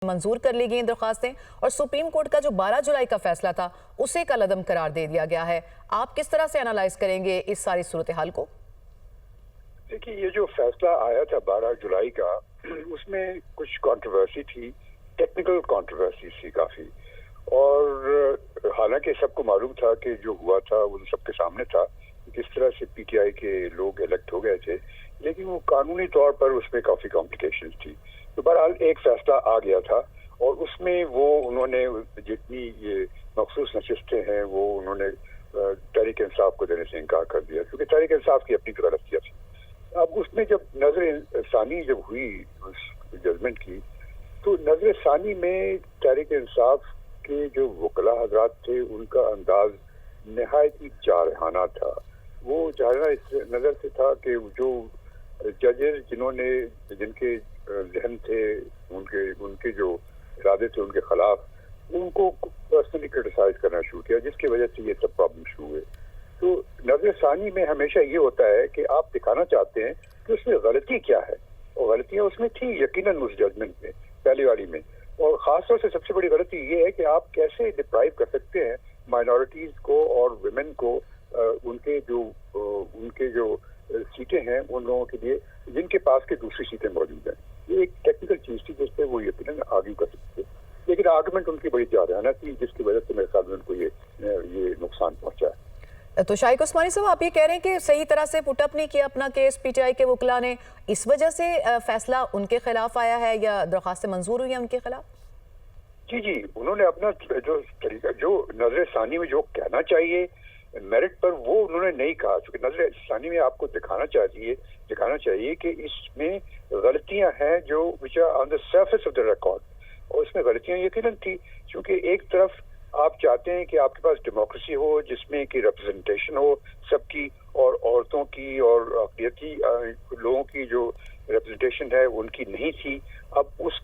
मंजूर कर ली गई दरख्वास्तें और सुप्रीम कोर्ट का जो 12 जुलाई का फैसला था उसे कलअदम करार दे दिया गया है। आप किस तरह से एनालाइज करेंगे इस सारी सूरत हाल को? देखिए, ये जो फैसला आया था 12 जुलाई का, उसमें कुछ कंट्रोवर्सी थी, टेक्निकल कंट्रोवर्सी थी काफी। और हालांकि सबको मालूम था कि जो हुआ था वो सबके सामने था, किस तरह से पीटीआई के लोग इलेक्ट हो गए थे, लेकिन वो कानूनी तौर पर उसमें काफी कॉम्प्लिकेशंस थी। तो बहरहाल एक फैसला आ गया था और उसमें वो उन्होंने जितनी ये मखसूस नशिस्तें हैं वो उन्होंने तहरीक इंसाफ को देने से इनकार कर दिया, क्योंकि तहरीक इंसाफ की अपनी गलतियां थी। अब उसमें जब नजर सानी जब हुई उस जजमेंट की, तो नजर सानी में तहरीक इंसाफ के जो वकला हजरात थे उनका अंदाज नहायत ही जारहाना था। वो जारहाना इस नजर से था कि जो जजेस जिनके जहन थे, उनके जो इरादे थे उनके खिलाफ, उनको पर्सनली क्रिटिसाइज करना शुरू किया, जिसकी वजह से ये सब प्रॉब्लम शुरू हुए। तो नजर सानी में हमेशा ये होता है कि आप दिखाना चाहते हैं कि उसमें गलती क्या है, और गलतियां उसमें थी यकीनन उस जजमेंट में, पहली वाली में। और खासतौर से सबसे बड़ी गलती ये है कि आप कैसे डिप्राइव कर सकते हैं माइनॉरिटीज को और विमेन को उनके जो सीटें हैं उन लोगों के लिए जिनके पास के दूसरी सीटें मौजूद हैं। ये एक टेक्निकल चीज थी जिस पे वो यकीनन आर्ग्यू कर सकते थे, लेकिन आर्गुमेंट उनकी बड़ी जारहाना थी, जिसकी वजह से मेरे ख्याल में उनको ये नुकसान पहुंचा है। तो शाइक उस्मानी साहब, आप ये कह रहे हैं कि सही तरह से पुटअप नहीं किया अपना केस पीटीआई के वकला ने, इस वजह से फैसला उनके खिलाफ आया है या दरख्वास्तें मंजूर हुई है उनके खिलाफ? जी, उन्होंने अपना जो तरीका, जो नजर सानी में जो कहना चाहिए मेरिट पर, वो उन्होंने नहीं कहा। क्योंकि नजर सानी में आपको दिखाना चाहिए कि इसमें गलतियां हैं जो which are on the surface of the record, और इसमें गलतियां यकीनन थी। क्योंकि एक तरफ आप चाहते हैं कि आपके पास डेमोक्रेसी हो जिसमें कि रिप्रेजेंटेशन हो सबकी, और औरतों की और अक़लियती लोगों की जो रिप्रेजेंटेशन है उनकी नहीं थी। अब उस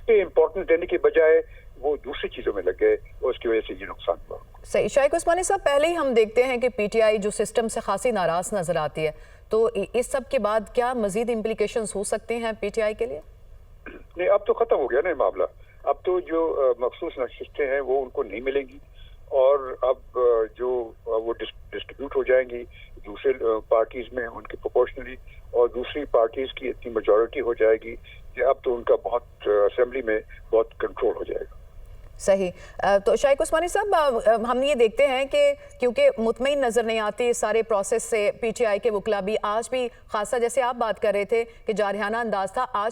पे इम्पोर्टेंस देने के बजाय वो दूसरी चीजों में लग गए और उसकी वजह से ये नुकसान हुआ। सही। शाइक उस्मानी साहब, पहले ही हम देखते हैं कि पीटीआई जो सिस्टम से खासी नाराज नजर आती है, तो इस सब के बाद क्या मजीद इम्प्लीकेशंस हो सकते हैं पीटीआई के लिए? नहीं, अब तो खत्म हो गया ना मामला। अब तो जो मखसूस नशिस्तें हैं वो उनको नहीं मिलेंगी, और अब जो वो डिस्ट्रीब्यूट हो जाएंगी दूसरे पार्टीज में उनकी प्रोपोर्शनली, और दूसरी पार्टीज की इतनी मेजॉरिटी हो जाएगी कि अब तो उनका बहुत असेंबली में बहुत कंट्रोल हो जाएगा। सही। तो शाइक उस्मानी साहब, हम ये देखते हैं कि क्योंकि मुतमईन नज़र नहीं आती इस सारे प्रोसेस से, पीटीआई के वकला भी आज भी, खासा जैसे आप बात कर रहे थे कि जारहाना अंदाज था, आज